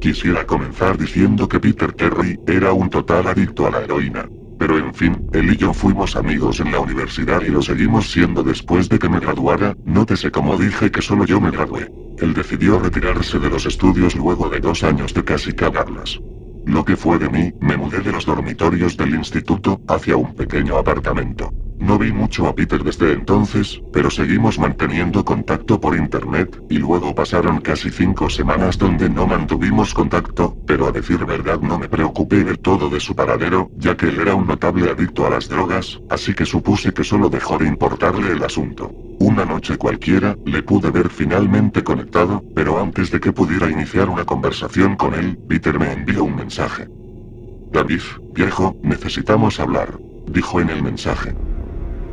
Quisiera comenzar diciendo que Peter Terry era un total adicto a la heroína. Pero en fin, él y yo fuimos amigos en la universidad y lo seguimos siendo después de que me graduara. Nótese como dije que solo yo me gradué. Él decidió retirarse de los estudios luego de 2 años de casi cagarlas. Lo que fue de mí, me mudé de los dormitorios del instituto hacia un pequeño apartamento. No vi mucho a Peter desde entonces, pero seguimos manteniendo contacto por internet, y luego pasaron casi 5 semanas donde no mantuvimos contacto, pero a decir verdad no me preocupé del todo de su paradero, ya que él era un notable adicto a las drogas, así que supuse que solo dejó de importarle el asunto. Una noche cualquiera, le pude ver finalmente conectado, pero antes de que pudiera iniciar una conversación con él, Peter me envió un mensaje. David, viejo, necesitamos hablar, dijo en el mensaje.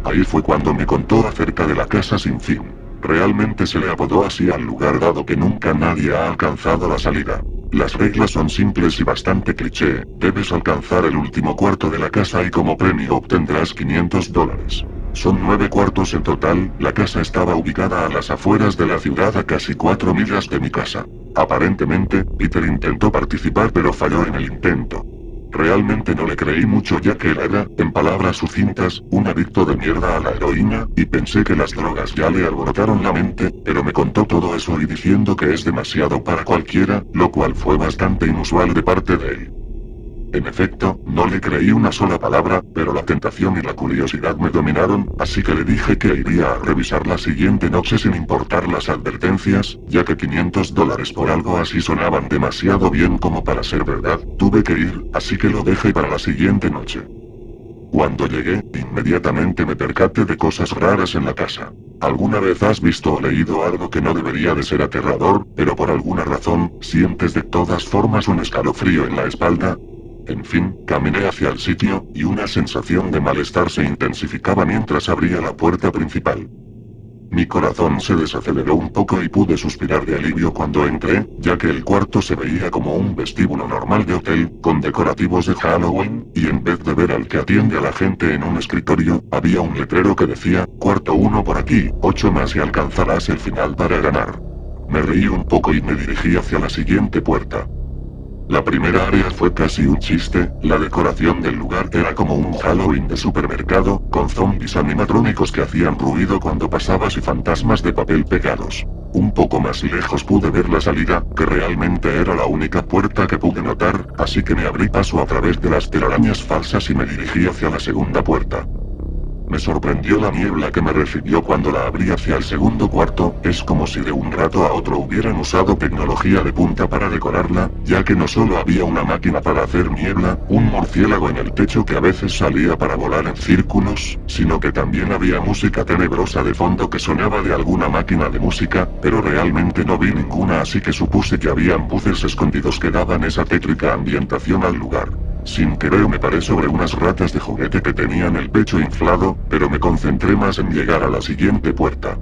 Ahí fue cuando me contó acerca de la casa sin fin. Realmente se le apodó así al lugar dado que nunca nadie ha alcanzado la salida. Las reglas son simples y bastante cliché, debes alcanzar el último cuarto de la casa y como premio obtendrás $500. Son 9 cuartos en total, la casa estaba ubicada a las afueras de la ciudad a casi 4 millas de mi casa. Aparentemente, Peter intentó participar pero falló en el intento. Realmente no le creí mucho ya que él era, en palabras sucintas, un adicto de mierda a la heroína, y pensé que las drogas ya le alborotaron la mente, pero me contó todo eso y diciendo que es demasiado para cualquiera, lo cual fue bastante inusual de parte de él. En efecto, no le creí una sola palabra, pero la tentación y la curiosidad me dominaron, así que le dije que iría a revisar la siguiente noche sin importar las advertencias, ya que $500 por algo así sonaban demasiado bien como para ser verdad. Tuve que ir, así que lo dejé para la siguiente noche. Cuando llegué, inmediatamente me percaté de cosas raras en la casa. ¿Alguna vez has visto o leído algo que no debería de ser aterrador, pero por alguna razón, sientes de todas formas un escalofrío en la espalda? En fin, caminé hacia el sitio, y una sensación de malestar se intensificaba mientras abría la puerta principal. Mi corazón se desaceleró un poco y pude suspirar de alivio cuando entré, ya que el cuarto se veía como un vestíbulo normal de hotel, con decorativos de Halloween, y en vez de ver al que atiende a la gente en un escritorio, había un letrero que decía, cuarto 1 por aquí, 8 más y alcanzarás el final para ganar. Me reí un poco y me dirigí hacia la siguiente puerta. La primera área fue casi un chiste, la decoración del lugar era como un Halloween de supermercado, con zombies animatrónicos que hacían ruido cuando pasabas y fantasmas de papel pegados. Un poco más lejos pude ver la salida, que realmente era la única puerta que pude notar, así que me abrí paso a través de las telarañas falsas y me dirigí hacia la segunda puerta. Me sorprendió la niebla que me recibió cuando la abrí hacia el segundo cuarto, es como si de un rato a otro hubieran usado tecnología de punta para decorarla, ya que no solo había una máquina para hacer niebla, un murciélago en el techo que a veces salía para volar en círculos, sino que también había música tenebrosa de fondo que sonaba de alguna máquina de música, pero realmente no vi ninguna así que supuse que habían buses escondidos que daban esa tétrica ambientación al lugar. Sin querer me paré sobre unas ratas de juguete que tenían el pecho inflado, pero me concentré más en llegar a la siguiente puerta.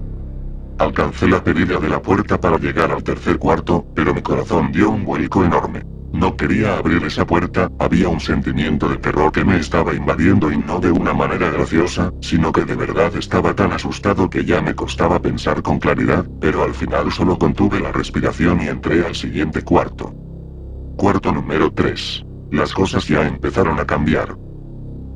Alcancé la perilla de la puerta para llegar al tercer cuarto, pero mi corazón dio un vuelco enorme. No quería abrir esa puerta, había un sentimiento de terror que me estaba invadiendo y no de una manera graciosa, sino que de verdad estaba tan asustado que ya me costaba pensar con claridad, pero al final solo contuve la respiración y entré al siguiente cuarto. Cuarto número 3. Las cosas ya empezaron a cambiar.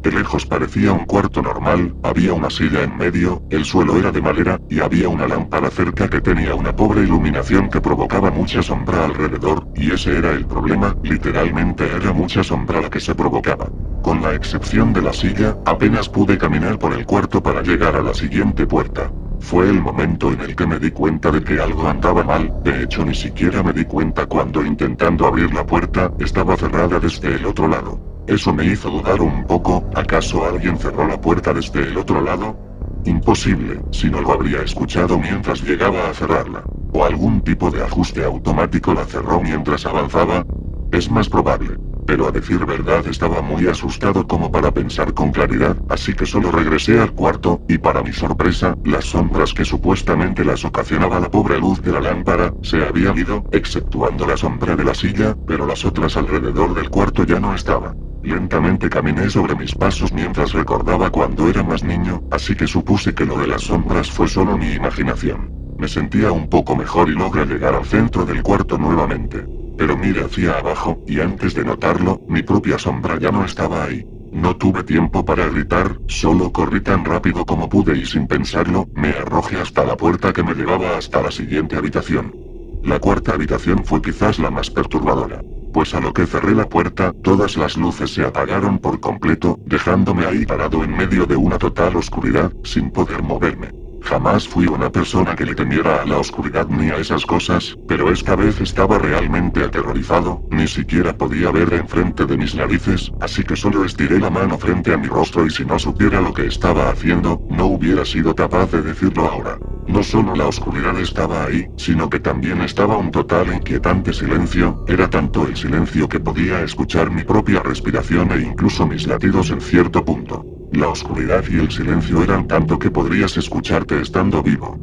De lejos parecía un cuarto normal, había una silla en medio, el suelo era de madera, y había una lámpara cerca que tenía una pobre iluminación que provocaba mucha sombra alrededor, y ese era el problema, literalmente era mucha sombra la que se provocaba. Con la excepción de la silla, apenas pude caminar por el cuarto para llegar a la siguiente puerta. Fue el momento en el que me di cuenta de que algo andaba mal, de hecho ni siquiera me di cuenta cuando intentando abrir la puerta, estaba cerrada desde el otro lado. Eso me hizo dudar un poco, ¿acaso alguien cerró la puerta desde el otro lado? Imposible, si no lo habría escuchado mientras llegaba a cerrarla. ¿O algún tipo de ajuste automático la cerró mientras avanzaba? Es más probable. Pero a decir verdad estaba muy asustado como para pensar con claridad, así que solo regresé al cuarto, y para mi sorpresa, las sombras que supuestamente las ocasionaba la pobre luz de la lámpara, se habían ido, exceptuando la sombra de la silla, pero las otras alrededor del cuarto ya no estaban. Lentamente caminé sobre mis pasos mientras recordaba cuando era más niño, así que supuse que lo de las sombras fue solo mi imaginación. Me sentía un poco mejor y logré llegar al centro del cuarto nuevamente. pero miré hacia abajo, y antes de notarlo, mi propia sombra ya no estaba ahí. No tuve tiempo para gritar, solo corrí tan rápido como pude y sin pensarlo, me arrojé hasta la puerta que me llevaba hasta la siguiente habitación. La cuarta habitación fue quizás la más perturbadora. Pues a lo que cerré la puerta, todas las luces se apagaron por completo, dejándome ahí parado en medio de una total oscuridad, sin poder moverme. Jamás fui una persona que le temiera a la oscuridad ni a esas cosas, pero esta vez estaba realmente aterrorizado, ni siquiera podía ver enfrente de mis narices, así que solo estiré la mano frente a mi rostro y si no supiera lo que estaba haciendo, no hubiera sido capaz de decirlo ahora. No solo la oscuridad estaba ahí, sino que también estaba un total e inquietante silencio, era tanto el silencio que podía escuchar mi propia respiración e incluso mis latidos en cierto punto. La oscuridad y el silencio eran tanto que podrías escucharte estando vivo.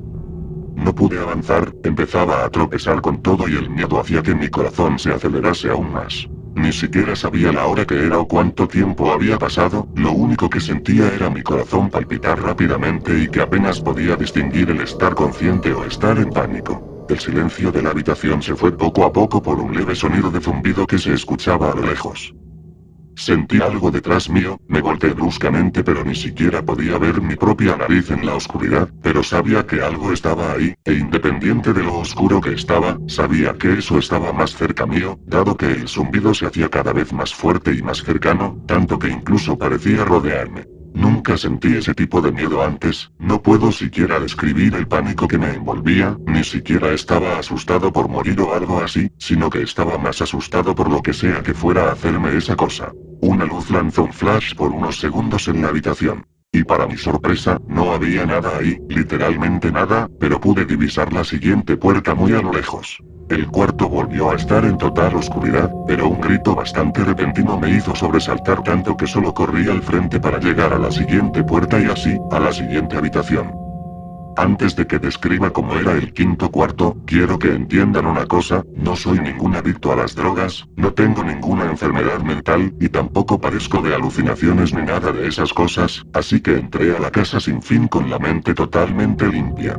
No pude avanzar, empezaba a tropezar con todo y el miedo hacía que mi corazón se acelerase aún más. Ni siquiera sabía la hora que era o cuánto tiempo había pasado, lo único que sentía era mi corazón palpitar rápidamente y que apenas podía distinguir el estar consciente o estar en pánico. El silencio de la habitación se fue poco a poco por un leve sonido de zumbido que se escuchaba a lo lejos. Sentí algo detrás mío, me volteé bruscamente pero ni siquiera podía ver mi propia nariz en la oscuridad, pero sabía que algo estaba ahí, e independiente de lo oscuro que estaba, sabía que eso estaba más cerca mío, dado que el zumbido se hacía cada vez más fuerte y más cercano, tanto que incluso parecía rodearme. Nunca sentí ese tipo de miedo antes, no puedo siquiera describir el pánico que me envolvía, ni siquiera estaba asustado por morir o algo así, sino que estaba más asustado por lo que sea que fuera a hacerme esa cosa. Una luz lanzó un flash por unos segundos en la habitación. Y para mi sorpresa, no había nada ahí, literalmente nada, pero pude divisar la siguiente puerta muy a lo lejos. El cuarto volvió a estar en total oscuridad, pero un grito bastante repentino me hizo sobresaltar tanto que solo corrí al frente para llegar a la siguiente puerta y así, a la siguiente habitación. Antes de que describa cómo era el quinto cuarto, quiero que entiendan una cosa, no soy ningún adicto a las drogas, no tengo ninguna enfermedad mental, y tampoco padezco de alucinaciones ni nada de esas cosas, así que entré a la casa sin fin con la mente totalmente limpia.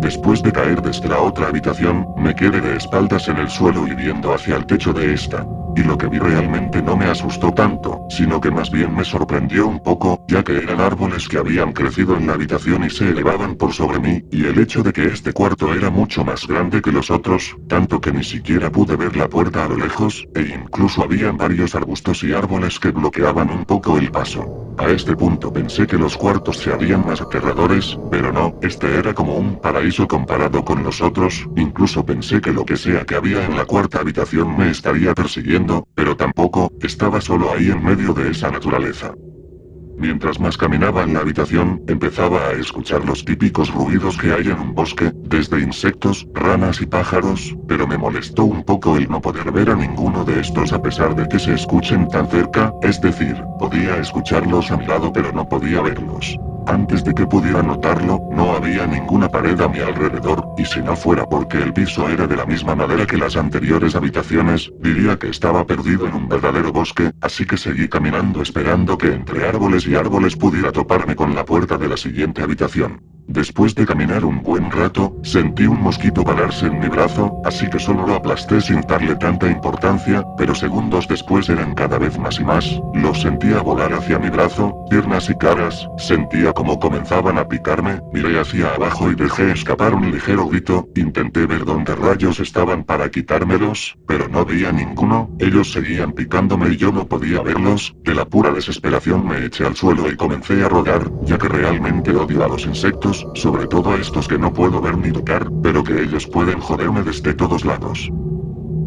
Después de caer desde la otra habitación, me quedé de espaldas en el suelo y viendo hacia el techo de esta. Y lo que vi realmente no me asustó tanto, sino que más bien me sorprendió un poco, ya que eran árboles que habían crecido en la habitación y se elevaban por sobre mí, y el hecho de que este cuarto era mucho más grande que los otros, tanto que ni siquiera pude ver la puerta a lo lejos, e incluso habían varios arbustos y árboles que bloqueaban un poco el paso. A este punto pensé que los cuartos se harían más aterradores, pero no, este era como un paraíso comparado con los otros, incluso pensé que lo que sea que había en la cuarta habitación me estaría persiguiendo, pero tampoco, estaba solo ahí en medio de esa naturaleza. Mientras más caminaba en la habitación, empezaba a escuchar los típicos ruidos que hay en un bosque, desde insectos, ranas y pájaros, pero me molestó un poco el no poder ver a ninguno de estos a pesar de que se escuchen tan cerca, es decir, podía escucharlos a mi lado pero no podía verlos. Antes de que pudiera notarlo, no había ninguna pared a mi alrededor, y si no fuera porque el piso era de la misma madera que las anteriores habitaciones, diría que estaba perdido en un verdadero bosque, así que seguí caminando esperando que entre árboles y árboles pudiera toparme con la puerta de la siguiente habitación. Después de caminar un buen rato, sentí un mosquito pararse en mi brazo, así que solo lo aplasté sin darle tanta importancia, pero segundos después eran cada vez más y más, los sentía volar hacia mi brazo, piernas y caras, sentía como comenzaban a picarme, miré hacia abajo y dejé escapar un ligero grito, intenté ver dónde rayos estaban para quitármelos, pero no veía ninguno, ellos seguían picándome y yo no podía verlos, de la pura desesperación me eché al suelo y comencé a rodar, ya que realmente odio a los insectos, sobre todo a estos que no puedo ver ni tocar, pero que ellos pueden joderme desde todos lados.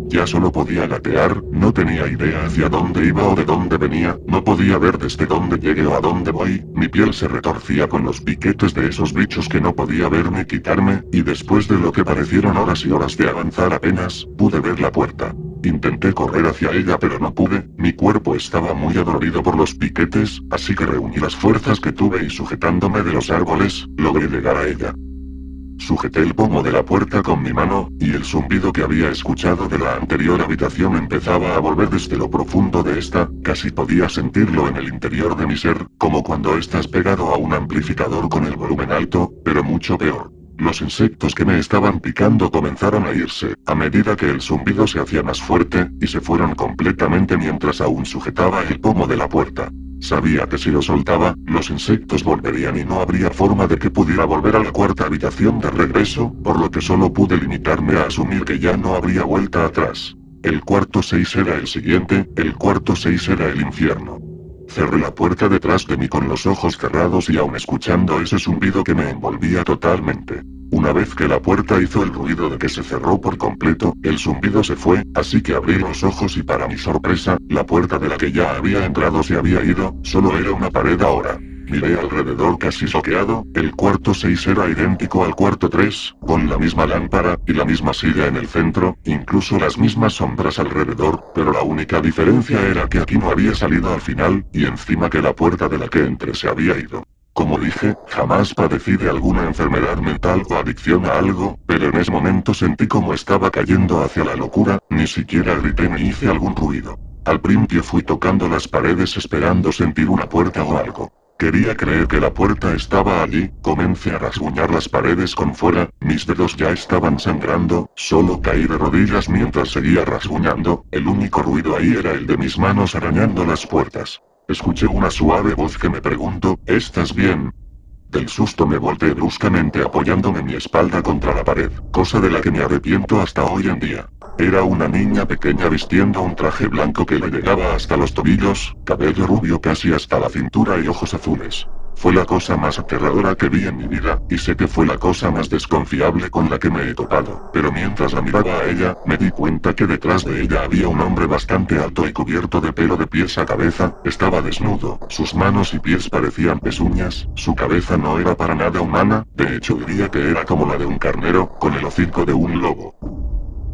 Ya solo podía gatear, no tenía idea hacia dónde iba o de dónde venía, no podía ver desde dónde llegué o a dónde voy, mi piel se retorcía con los piquetes de esos bichos que no podía ver ni quitarme, y después de lo que parecieron horas y horas de avanzar apenas, pude ver la puerta. Intenté correr hacia ella pero no pude, mi cuerpo estaba muy adolorido por los piquetes, así que reuní las fuerzas que tuve y sujetándome de los árboles, logré llegar a ella. Sujeté el pomo de la puerta con mi mano, y el zumbido que había escuchado de la anterior habitación empezaba a volver desde lo profundo de esta, casi podía sentirlo en el interior de mi ser, como cuando estás pegado a un amplificador con el volumen alto, pero mucho peor. Los insectos que me estaban picando comenzaron a irse, a medida que el zumbido se hacía más fuerte, y se fueron completamente mientras aún sujetaba el pomo de la puerta. Sabía que si lo soltaba, los insectos volverían y no habría forma de que pudiera volver a la cuarta habitación de regreso, por lo que solo pude limitarme a asumir que ya no habría vuelta atrás. El cuarto 6 era el siguiente, el cuarto 6 era el infierno. Cerré la puerta detrás de mí con los ojos cerrados y aún escuchando ese zumbido que me envolvía totalmente. Una vez que la puerta hizo el ruido de que se cerró por completo, el zumbido se fue, así que abrí los ojos y para mi sorpresa, la puerta de la que ya había entrado se había ido, solo era una pared ahora. Miré alrededor casi choqueado, el cuarto 6 era idéntico al cuarto 3, con la misma lámpara, y la misma silla en el centro, incluso las mismas sombras alrededor, pero la única diferencia era que aquí no había salido al final, y encima que la puerta de la que entré se había ido. Como dije, jamás padecí de alguna enfermedad mental o adicción a algo, pero en ese momento sentí como estaba cayendo hacia la locura, ni siquiera grité ni hice algún ruido. Al principio fui tocando las paredes esperando sentir una puerta o algo. Quería creer que la puerta estaba allí, comencé a rasguñar las paredes con fuera, mis dedos ya estaban sangrando, solo caí de rodillas mientras seguía rasguñando, el único ruido ahí era el de mis manos arañando las puertas. Escuché una suave voz que me preguntó, ¿estás bien? Del susto me volteé bruscamente apoyándome mi espalda contra la pared, cosa de la que me arrepiento hasta hoy en día. Era una niña pequeña vistiendo un traje blanco que le llegaba hasta los tobillos, cabello rubio casi hasta la cintura y ojos azules. Fue la cosa más aterradora que vi en mi vida, y sé que fue la cosa más desconfiable con la que me he topado, pero mientras la miraba a ella, me di cuenta que detrás de ella había un hombre bastante alto y cubierto de pelo de pies a cabeza, estaba desnudo, sus manos y pies parecían pezuñas, su cabeza no era para nada humana, de hecho diría que era como la de un carnero, con el hocico de un lobo.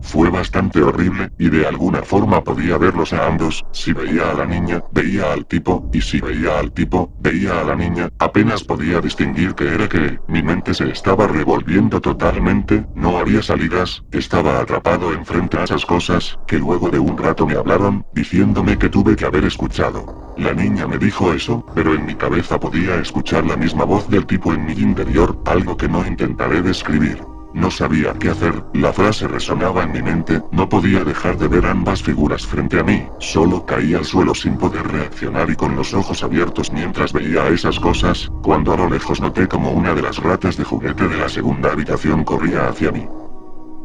Fue bastante horrible, y de alguna forma podía verlos a ambos, si veía a la niña, veía al tipo, y si veía al tipo, veía a la niña, apenas podía distinguir qué era qué, mi mente se estaba revolviendo totalmente, no había salidas, estaba atrapado enfrente a esas cosas, que luego de un rato me hablaron, diciéndome que tuve que haber escuchado. La niña me dijo eso, pero en mi cabeza podía escuchar la misma voz del tipo en mi interior, algo que no intentaré describir. No sabía qué hacer, la frase resonaba en mi mente, no podía dejar de ver ambas figuras frente a mí, solo caí al suelo sin poder reaccionar y con los ojos abiertos mientras veía esas cosas, cuando a lo lejos noté como una de las ratas de juguete de la segunda habitación corría hacia mí.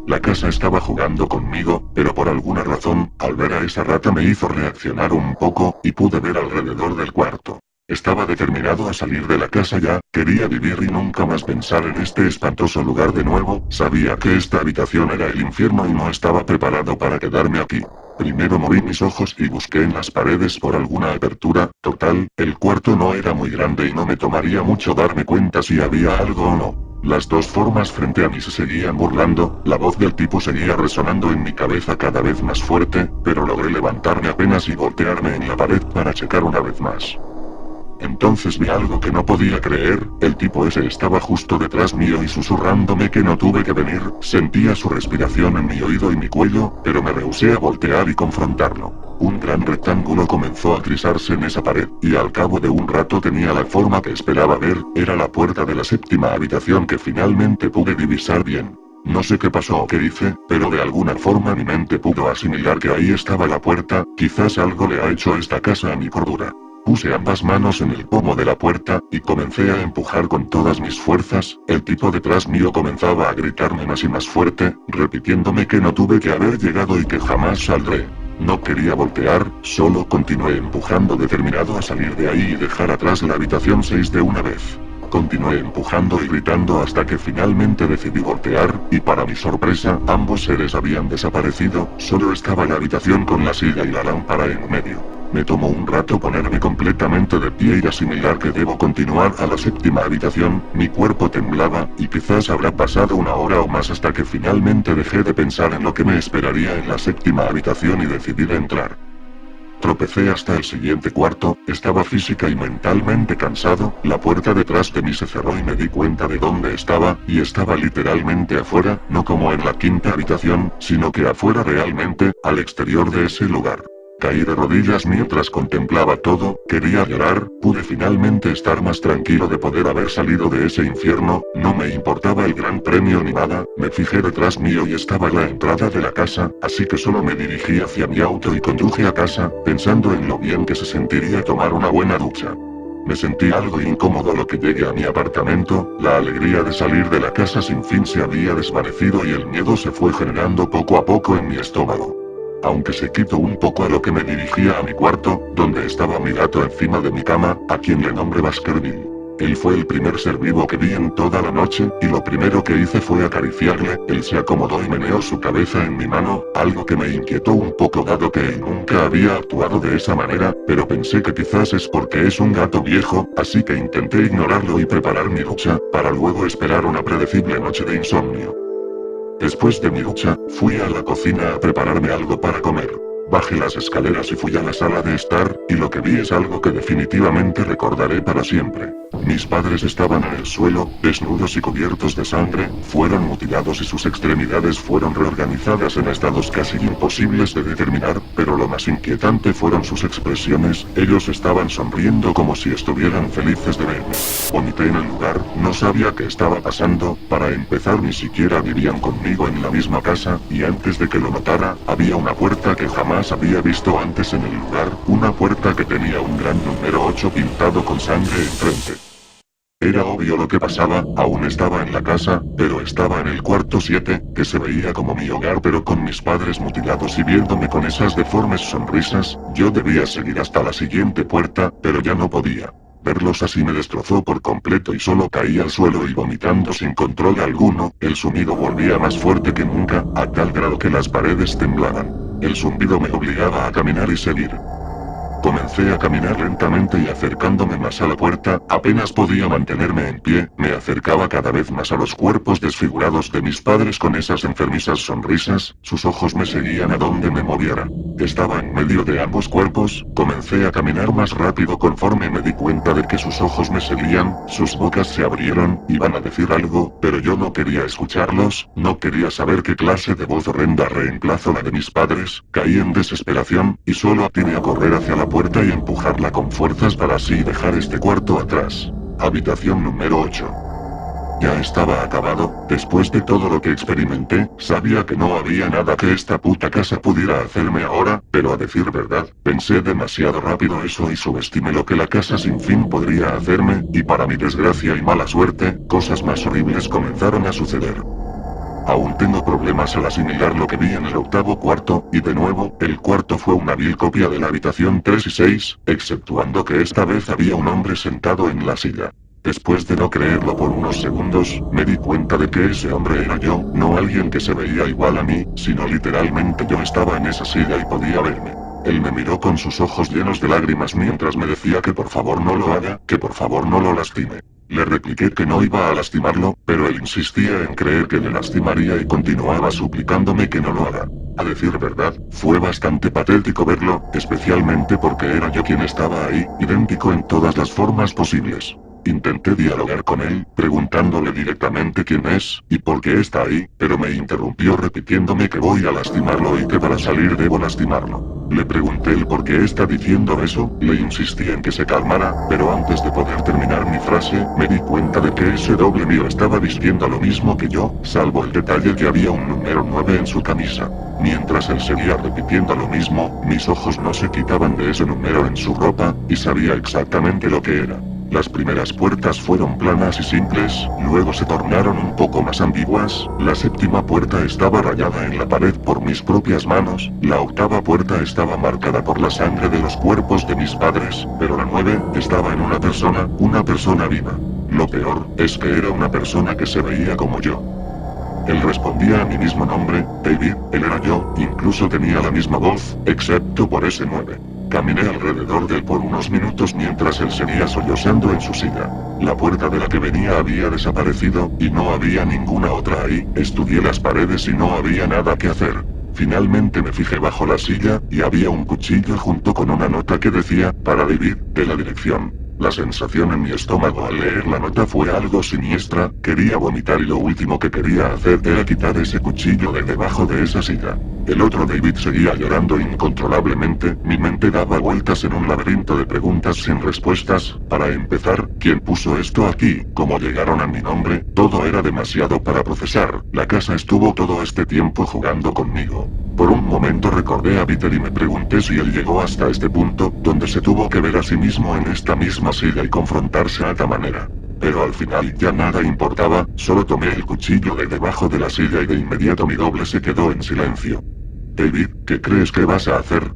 La casa estaba jugando conmigo, pero por alguna razón, al ver a esa rata me hizo reaccionar un poco, y pude ver alrededor del cuarto. Estaba determinado a salir de la casa ya, quería vivir y nunca más pensar en este espantoso lugar de nuevo, sabía que esta habitación era el infierno y no estaba preparado para quedarme aquí. Primero moví mis ojos y busqué en las paredes por alguna apertura, total, el cuarto no era muy grande y no me tomaría mucho darme cuenta si había algo o no. Las dos formas frente a mí se seguían burlando, la voz del tipo seguía resonando en mi cabeza cada vez más fuerte, pero logré levantarme apenas y voltearme en la pared para checar una vez más. Entonces vi algo que no podía creer, el tipo ese estaba justo detrás mío y susurrándome que no tuve que venir, sentía su respiración en mi oído y mi cuello, pero me rehusé a voltear y confrontarlo. Un gran rectángulo comenzó a trizarse en esa pared, y al cabo de un rato tenía la forma que esperaba ver, era la puerta de la séptima habitación que finalmente pude divisar bien. No sé qué pasó o qué hice, pero de alguna forma mi mente pudo asimilar que ahí estaba la puerta, quizás algo le ha hecho esta casa a mi cordura. Puse ambas manos en el pomo de la puerta, y comencé a empujar con todas mis fuerzas, el tipo detrás mío comenzaba a gritarme más y más fuerte, repitiéndome que no tuve que haber llegado y que jamás saldré. No quería voltear, solo continué empujando determinado a salir de ahí y dejar atrás la habitación 6 de una vez. Continué empujando y gritando hasta que finalmente decidí voltear, y para mi sorpresa, ambos seres habían desaparecido, solo estaba la habitación con la silla y la lámpara en medio. Me tomó un rato ponerme completamente de pie y asimilar que debo continuar a la séptima habitación, mi cuerpo temblaba, y quizás habrá pasado una hora o más hasta que finalmente dejé de pensar en lo que me esperaría en la séptima habitación y decidí entrar. Tropecé hasta el siguiente cuarto, estaba física y mentalmente cansado, la puerta detrás de mí se cerró y me di cuenta de dónde estaba, y estaba literalmente afuera, no como en la quinta habitación, sino que afuera realmente, al exterior de ese lugar. Caí de rodillas mientras contemplaba todo, quería llorar, pude finalmente estar más tranquilo de poder haber salido de ese infierno, no me importaba el gran premio ni nada, me fijé detrás mío y estaba la entrada de la casa, así que solo me dirigí hacia mi auto y conduje a casa, pensando en lo bien que se sentiría tomar una buena ducha. Me sentí algo incómodo a lo que llegué a mi apartamento, la alegría de salir de la casa sin fin se había desvanecido y el miedo se fue generando poco a poco en mi estómago. Aunque se quitó un poco a lo que me dirigía a mi cuarto, donde estaba mi gato encima de mi cama, a quien le nombré Baskerville. Él fue el primer ser vivo que vi en toda la noche, y lo primero que hice fue acariciarle, él se acomodó y meneó su cabeza en mi mano, algo que me inquietó un poco dado que él nunca había actuado de esa manera, pero pensé que quizás es porque es un gato viejo, así que intenté ignorarlo y preparar mi ducha, para luego esperar una predecible noche de insomnio. Después de mi ducha, fui a la cocina a prepararme algo para comer. Bajé las escaleras y fui a la sala de estar, y lo que vi es algo que definitivamente recordaré para siempre. Mis padres estaban en el suelo, desnudos y cubiertos de sangre, fueron mutilados y sus extremidades fueron reorganizadas en estados casi imposibles de determinar, pero lo más inquietante fueron sus expresiones, ellos estaban sonriendo como si estuvieran felices de verme. Vomité en el lugar, no sabía qué estaba pasando, para empezar ni siquiera vivían conmigo en la misma casa, y antes de que lo notara, había una puerta que jamás había visto antes en el lugar, una puerta que tenía un gran número 8 pintado con sangre enfrente. Era obvio lo que pasaba, aún estaba en la casa, pero estaba en el cuarto 7, que se veía como mi hogar pero con mis padres mutilados y viéndome con esas deformes sonrisas, yo debía seguir hasta la siguiente puerta, pero ya no podía. Verlos así me destrozó por completo y solo caí al suelo y vomitando sin control alguno, el zumbido volvía más fuerte que nunca, a tal grado que las paredes temblaban. El zumbido me obligaba a caminar y seguir. Comencé a caminar lentamente y acercándome más a la puerta, apenas podía mantenerme en pie, me acercaba cada vez más a los cuerpos desfigurados de mis padres con esas enfermizas sonrisas, sus ojos me seguían a donde me moviera. Estaba en medio de ambos cuerpos, comencé a caminar más rápido conforme me di cuenta de que sus ojos me seguían, sus bocas se abrieron, iban a decir algo, pero yo no quería escucharlos, no quería saber qué clase de voz horrenda reemplazó la de mis padres, caí en desesperación, y solo atiné a correr hacia la puerta y empujarla con fuerzas para así dejar este cuarto atrás. Habitación número 8. Ya estaba acabado, después de todo lo que experimenté, sabía que no había nada que esta puta casa pudiera hacerme ahora, pero a decir verdad, pensé demasiado rápido eso y subestimé lo que la casa sin fin podría hacerme, y para mi desgracia y mala suerte, cosas más horribles comenzaron a suceder. Aún tengo problemas al asimilar lo que vi en el octavo cuarto, y de nuevo, el cuarto fue una vil copia de la habitación 3 y 6, exceptuando que esta vez había un hombre sentado en la silla. Después de no creerlo por unos segundos, me di cuenta de que ese hombre era yo, no alguien que se veía igual a mí, sino literalmente yo estaba en esa silla y podía verme. Él me miró con sus ojos llenos de lágrimas mientras me decía que por favor no lo haga, que por favor no lo lastime. Le repliqué que no iba a lastimarlo, pero él insistía en creer que le lastimaría y continuaba suplicándome que no lo haga. A decir verdad, fue bastante patético verlo, especialmente porque era yo quien estaba ahí, idéntico en todas las formas posibles. Intenté dialogar con él, preguntándole directamente quién es, y por qué está ahí, pero me interrumpió repitiéndome que voy a lastimarlo y que para salir debo lastimarlo. Le pregunté el por qué está diciendo eso, le insistí en que se calmara, pero antes de poder terminar mi frase, me di cuenta de que ese doble mío estaba vistiendo lo mismo que yo, salvo el detalle que había un número 9 en su camisa. Mientras él seguía repitiendo lo mismo, mis ojos no se quitaban de ese número en su ropa, y sabía exactamente lo que era. Las primeras puertas fueron planas y simples, luego se tornaron un poco más ambiguas, la séptima puerta estaba rayada en la pared por mis propias manos, la octava puerta estaba marcada por la sangre de los cuerpos de mis padres, pero la 9 estaba en una persona viva. Lo peor, es que era una persona que se veía como yo. Él respondía a mi mismo nombre, David, él era yo, incluso tenía la misma voz, excepto por ese 9. Caminé alrededor de él por unos minutos mientras él seguía sollozando en su silla. La puerta de la que venía había desaparecido, y no había ninguna otra ahí, estudié las paredes y no había nada que hacer. Finalmente me fijé bajo la silla, y había un cuchillo junto con una nota que decía, para David, de la dirección. La sensación en mi estómago al leer la nota fue algo siniestra, quería vomitar y lo último que quería hacer era quitar ese cuchillo de debajo de esa silla. El otro David seguía llorando incontrolablemente, mi mente daba vueltas en un laberinto de preguntas sin respuestas. Para empezar, ¿quién puso esto aquí? ¿Cómo llegaron a mi nombre? Todo era demasiado para procesar, la casa estuvo todo este tiempo jugando conmigo. Por un momento recordé a Peter y me pregunté si él llegó hasta este punto, donde se tuvo que ver a sí mismo en esta misma silla y confrontarse a esta manera. Pero al final ya nada importaba, solo tomé el cuchillo de debajo de la silla y de inmediato mi doble se quedó en silencio. David, ¿qué crees que vas a hacer?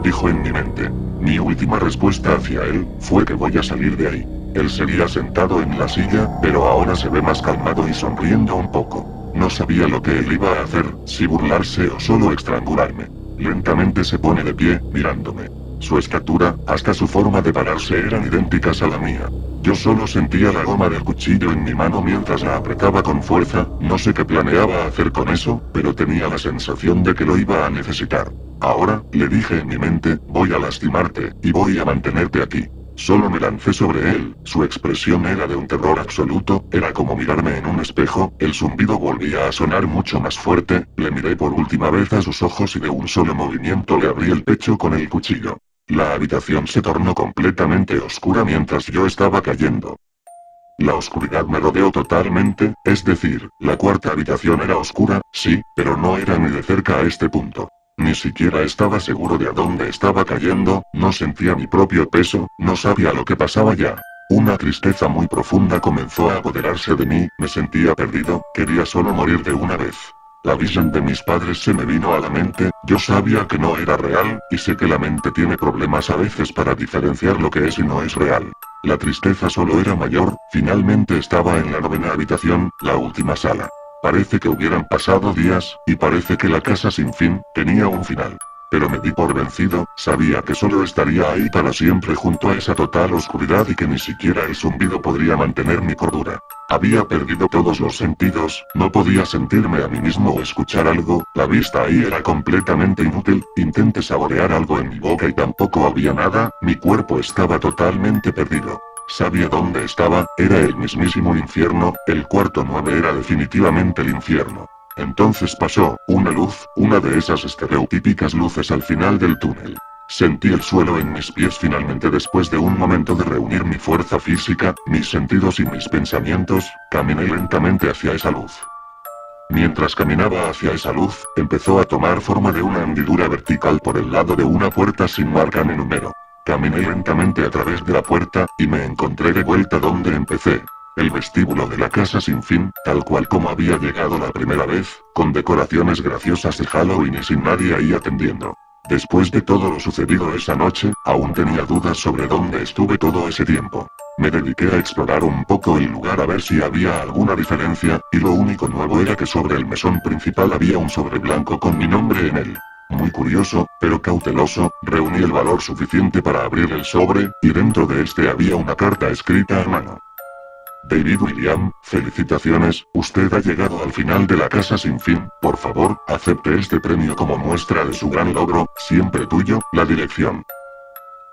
Dijo en mi mente. Mi última respuesta hacia él fue que voy a salir de ahí. Él seguía sentado en la silla, pero ahora se ve más calmado y sonriendo un poco. No sabía lo que él iba a hacer, si burlarse o solo estrangularme. Lentamente se pone de pie, mirándome. Su estatura, hasta su forma de pararse eran idénticas a la mía. Yo solo sentía la goma del cuchillo en mi mano mientras la apretaba con fuerza, no sé qué planeaba hacer con eso, pero tenía la sensación de que lo iba a necesitar. Ahora, le dije en mi mente, voy a lastimarte, y voy a mantenerte aquí. Solo me lancé sobre él, su expresión era de un terror absoluto, era como mirarme en un espejo, el zumbido volvía a sonar mucho más fuerte, le miré por última vez a sus ojos y de un solo movimiento le abrí el pecho con el cuchillo. La habitación se tornó completamente oscura mientras yo estaba cayendo. La oscuridad me rodeó totalmente, es decir, la cuarta habitación era oscura, sí, pero no era ni de cerca a este punto. Ni siquiera estaba seguro de a dónde estaba cayendo, no sentía mi propio peso, no sabía lo que pasaba ya. Una tristeza muy profunda comenzó a apoderarse de mí, me sentía perdido, quería solo morir de una vez. La visión de mis padres se me vino a la mente, yo sabía que no era real, y sé que la mente tiene problemas a veces para diferenciar lo que es y no es real. La tristeza solo era mayor, finalmente estaba en la novena habitación, la última sala. Parece que hubieran pasado días, y parece que la casa sin fin, tenía un final. Pero me di por vencido, sabía que solo estaría ahí para siempre junto a esa total oscuridad y que ni siquiera el zumbido podría mantener mi cordura. Había perdido todos los sentidos, no podía sentirme a mí mismo o escuchar algo, la vista ahí era completamente inútil, intenté saborear algo en mi boca y tampoco había nada, mi cuerpo estaba totalmente perdido. Sabía dónde estaba, era el mismísimo infierno, el cuarto 9 era definitivamente el infierno. Entonces pasó, una luz, una de esas estereotípicas luces al final del túnel. Sentí el suelo en mis pies finalmente después de un momento de reunir mi fuerza física, mis sentidos y mis pensamientos, caminé lentamente hacia esa luz. Mientras caminaba hacia esa luz, empezó a tomar forma de una hendidura vertical por el lado de una puerta sin marca ni número. Caminé lentamente a través de la puerta, y me encontré de vuelta donde empecé. El vestíbulo de la casa sin fin, tal cual como había llegado la primera vez, con decoraciones graciosas de Halloween y sin nadie ahí atendiendo. Después de todo lo sucedido esa noche, aún tenía dudas sobre dónde estuve todo ese tiempo. Me dediqué a explorar un poco el lugar a ver si había alguna diferencia, y lo único nuevo era que sobre el mesón principal había un sobre blanco con mi nombre en él. Muy curioso, pero cauteloso, reuní el valor suficiente para abrir el sobre, y dentro de este había una carta escrita a mano. David William, felicitaciones, usted ha llegado al final de la casa sin fin, por favor, acepte este premio como muestra de su gran logro, siempre tuyo, la dirección.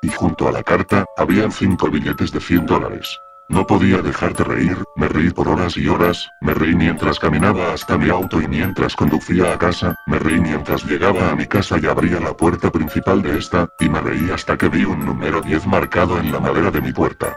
Y junto a la carta, habían 5 billetes de $100. No podía dejar de reír, me reí por horas y horas, me reí mientras caminaba hasta mi auto y mientras conducía a casa, me reí mientras llegaba a mi casa y abría la puerta principal de esta, y me reí hasta que vi un número 10 marcado en la madera de mi puerta.